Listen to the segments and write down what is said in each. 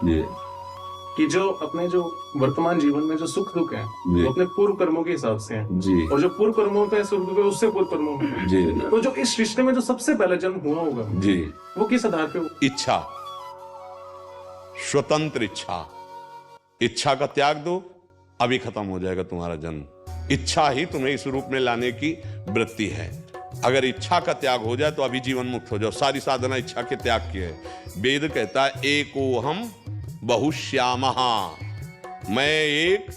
जी कि जो अपने जो वर्तमान जीवन में जो सुख दुख है जी वो अपने पूर्व कर्मों के हिसाब से हैं, जी और जो पूर्व कर्मों में सुख दुख है उससे पूर्व कर्मों में। जी तो जो इस रिश्ते में जो सबसे पहला जन्म हुआ होगा जी। वो किस आधार पे हुआ? इच्छा, स्वतंत्र इच्छा। इच्छा का त्याग दो, अभी खत्म हो जाएगा तुम्हारा जन्म। इच्छा ही तुम्हें इस रूप में लाने की वृत्ति है। अगर इच्छा का त्याग हो जाए तो अभी जीवन मुक्त हो जाओ। सारी साधना इच्छा के त्याग की है। वेद कहता है एकोहम बहुश्यामः, मैं एक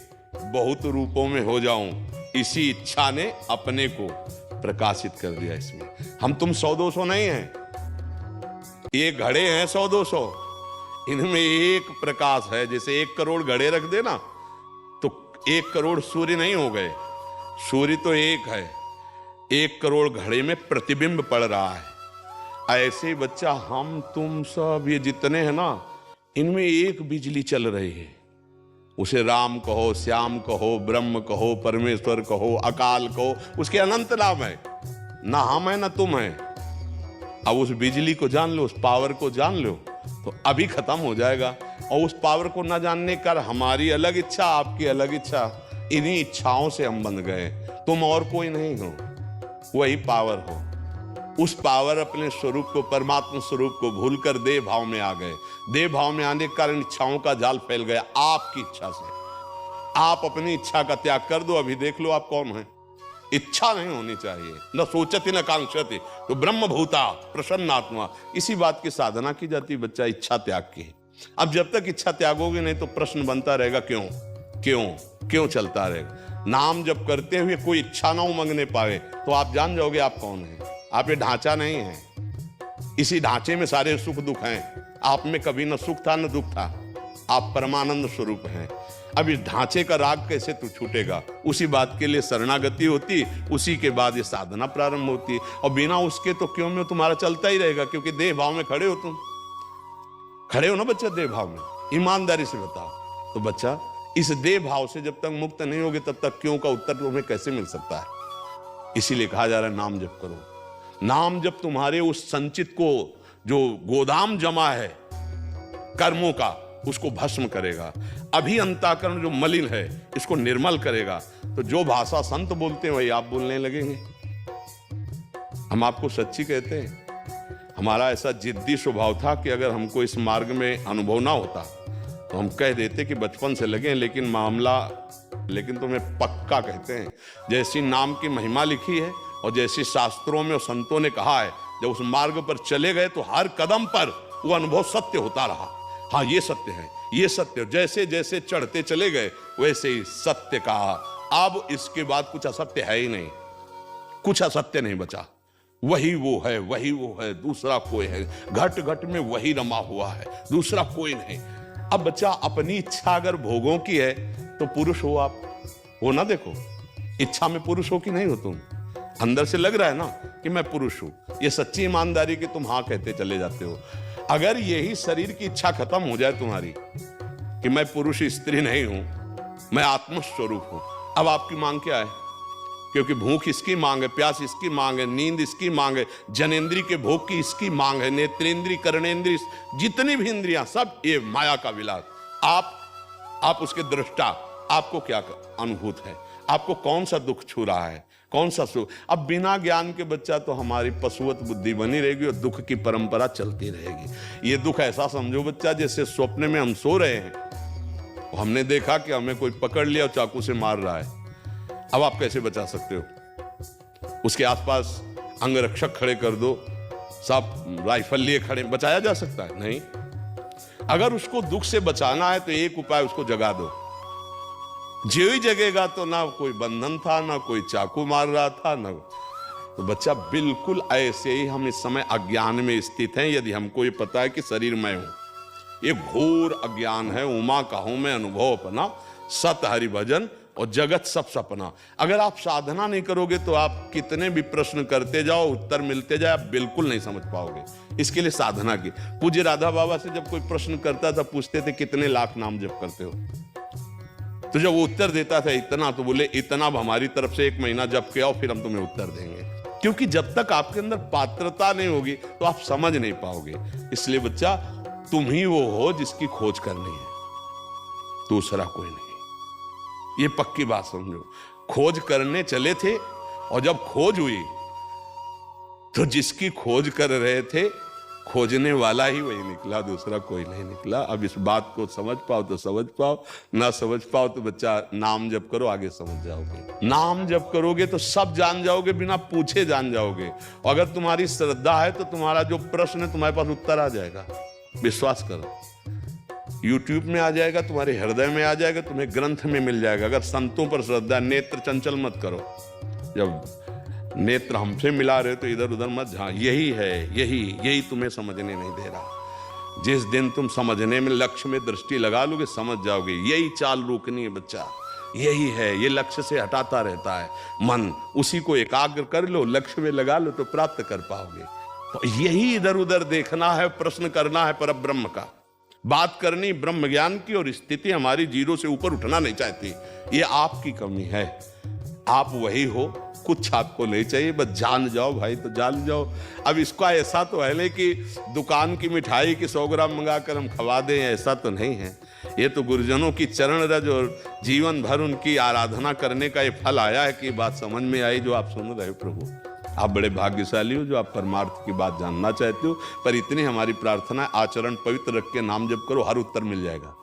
बहुत रूपों में हो जाऊं। इसी इच्छा ने अपने को प्रकाशित कर दिया इसमें। हम तुम 100-200 नहीं हैं, ये घड़े हैं 100-200, इनमें एक प्रकाश है। जैसे 1 करोड़ घड़े रख देना तो 1 करोड़ सूर्य नहीं हो गए, सूर्य तो एक है। 1 करोड़ घड़े में प्रतिबिंब पड़ रहा है। ऐसे ही बच्चा हम तुम सब ये जितने हैं ना, इनमें एक बिजली चल रही है। उसे राम कहो, श्याम कहो, ब्रह्म कहो, परमेश्वर कहो, अकाल कहो, उसके अनंत नाम है। ना हम है ना तुम है। अब उस बिजली को जान लो, उस पावर को जान लो, तो अभी खत्म हो जाएगा। और उस पावर को ना जानने का हमारी अलग इच्छा, आपकी अलग इच्छा, इन्हीं इच्छाओं से हम बंध गए। तुम और कोई नहीं हो, वही पावर हो। उस पावर अपने स्वरूप को, परमात्मा स्वरूप को भूलकर देह भाव में आ गए। देह भाव में आने के कारण इच्छाओं का जाल फैल गया आपकी इच्छा से। आप अपनी इच्छा का त्याग कर दो, अभी देख लो आप कौन है। इच्छा नहीं होनी चाहिए, न सोचती न कांक्षती, तो ब्रह्म भूता प्रसन्नात्मा। इसी बात की साधना की जाती बच्चा, इच्छा त्याग की। अब जब तक इच्छा त्यागोगे नहीं तो प्रश्न बनता रहेगा क्यों क्यों क्यों चलता रहेगा। नाम जब करते हुए कोई इच्छा ना उमंगने पाए तो आप जान जाओगे आप कौन है। आप ये ढांचा नहीं है, इसी ढांचे में सारे सुख दुख हैं। आप में कभी न सुख था न दुख था, आप परमानंद स्वरूप हैं। अब इस ढांचे का राग कैसे तू छूटेगा? उसी बात के लिए शरणागति होती, उसी के बाद ये साधना प्रारंभ होती। और बिना उसके तो क्यों में तुम्हारा चलता ही रहेगा, क्योंकि देह भाव में खड़े हो। तुम खड़े हो ना बच्चा देह भाव में, ईमानदारी से बताओ। तो बच्चा इस देह भाव से जब तक मुक्त नहीं होगे तब तक क्यों का उत्तर तुम्हें कैसे मिल सकता है। इसीलिए कहा जा रहा है नाम जप करो। नाम जब तुम्हारे उस संचित को, जो गोदाम जमा है कर्मों का, उसको भस्म करेगा। अभी अंतःकरण जो मलिन है इसको निर्मल करेगा। तो जो भाषा संत बोलते हैं वही आप बोलने लगेंगे। हम आपको सच्ची कहते हैं। हमारा ऐसा जिद्दी स्वभाव था कि अगर हमको इस मार्ग में अनुभव ना होता तो हम कह देते कि बचपन से लगे, लेकिन तुम्हें पक्का कहते हैं। जैसी नाम की महिमा लिखी है और जैसी शास्त्रों में और संतों ने कहा है, जब उस मार्ग पर चले गए तो हर कदम पर वो अनुभव सत्य होता रहा। हाँ ये सत्य है, ये सत्य। जैसे जैसे चढ़ते चले गए वैसे ही सत्य कहा। अब इसके बाद कुछ असत्य है ही नहीं, कुछ असत्य नहीं बचा। वही वो है, वही वो है, दूसरा कोई है। घट घट में वही रमा हुआ है, दूसरा कोई नहीं। अब बच्चा अपनी इच्छा अगर भोगों की है तो पुरुष हो आप, हो ना। देखो इच्छा में पुरुष हो कि नहीं हो तुम? अंदर से लग रहा है ना कि मैं पुरुष हूं। ये सच्ची ईमानदारी की तुम हाँ कहते चले जाते हो। अगर यही शरीर की इच्छा खत्म हो जाए तुम्हारी कि मैं पुरुष स्त्री नहीं हूं, मैं आत्मस्वरूप हूं, अब आपकी मांग क्या है? क्योंकि भूख इसकी मांग है, प्यास इसकी मांग है, नींद इसकी मांग है, जनेंद्री के भोग की इसकी मांग है, नेत्रेंद्री, कर्णेंद्री, जितनी भी इंद्रियां सब ये माया का विलास। आप उसके दृष्टा, आपको क्या अनुभूत है? आपको कौन सा दुख छू रहा है, कौन सा सुख? अब बिना ज्ञान के बच्चा तो हमारी पशुवत बुद्धि बनी रहेगी और दुख की परंपरा चलती रहेगी। ये दुख ऐसा समझो बच्चा जैसे स्वप्न में हम सो रहे हैं, हमने देखा कि हमें कोई पकड़ लिया और चाकू से मार रहा है। अब आप कैसे बचा सकते हो? उसके आसपास अंगरक्षक खड़े कर दो, सब राइफल लिए खड़े, बचाया जा सकता है? नहीं। अगर उसको दुख से बचाना है तो एक उपाय, उसको जगा दो। जो ही जगेगा तो ना कोई बंधन था, ना कोई चाकू मार रहा था, ना। तो बच्चा बिल्कुल ऐसे ही हम इस समय अज्ञान में स्थित हैं। यदि हमको ये पता है कि शरीर मैं हूं, ये घोर अज्ञान है। उमा कहूं मैं अनुभव अपना, सत हरि भजन और जगत सब सपना। अगर आप साधना नहीं करोगे तो आप कितने भी प्रश्न करते जाओ, उत्तर मिलते जाए, आप बिल्कुल नहीं समझ पाओगे। इसके लिए साधना की। पूज्य राधा बाबा से जब कोई प्रश्न करता था, पूछते थे कितने लाख नाम जप करते हो? तो जब वो उत्तर देता था इतना, तो बोले इतना अब हमारी तरफ से 1 महीना जप के आओ, फिर हम तुम्हें उत्तर देंगे। क्योंकि जब तक आपके अंदर पात्रता नहीं होगी तो आप समझ नहीं पाओगे। इसलिए बच्चा तुम ही वो हो जिसकी खोज करनी है, दूसरा कोई नहीं। ये पक्की बात समझो। खोज करने चले थे और जब खोज हुई तो जिसकी खोज कर रहे थे खोजने वाला ही वही निकला, दूसरा कोई नहीं निकला। अब इस बात को समझ पाओ तो समझ पाओ, ना समझ पाओ तो बच्चा नाम जप करो, आगे समझ जाओगे। नाम जप करोगे तो सब जान जाओगे, बिना पूछे जान जाओगे। और अगर तुम्हारी श्रद्धा है तो तुम्हारा जो प्रश्न है तुम्हारे पास उत्तर आ जाएगा, विश्वास करो। यूट्यूब में आ जाएगा, तुम्हारे हृदय में आ जाएगा, तुम्हें ग्रंथ में मिल जाएगा। अगर संतों पर श्रद्धा, नेत्र चंचल मत करो। जब नेत्र हमसे मिला रहे तो इधर उधर मत झां, यही है, यही तुम्हें समझने नहीं दे रहा। जिस दिन तुम समझने में, लक्ष्य में दृष्टि लगा लोगे, समझ जाओगे। यही चाल रोकनी है बच्चा, यही है। ये लक्ष्य से हटाता रहता है मन, उसी को एकाग्र कर लो, लक्ष्य में लगा लो तो प्राप्त कर पाओगे। तो यही इधर उधर देखना है, प्रश्न करना है परब्रह्म का, बात करनी ब्रह्म ज्ञान की। और स्थिति हमारी जीरो से ऊपर उठना नहीं चाहती, ये आपकी कमी है। आप वही हो, कुछ आपको नहीं चाहिए, बस जान जाओ भाई, तो जान जाओ। अब इसका ऐसा तो है नहीं कि दुकान की मिठाई की 100 ग्राम मंगाकर हम खवा दें, ऐसा तो नहीं है। ये तो गुरुजनों की चरण रज और जीवन भर उनकी आराधना करने का ये फल आया है कि बात समझ में आई जो आप सुन रहे हो। प्रभु आप बड़े भाग्यशाली हो जो आप परमार्थ की बात जानना चाहते हो। पर इतनी हमारी प्रार्थना है, आचरण पवित्र रख के नाम जप करो, हर उत्तर मिल जाएगा।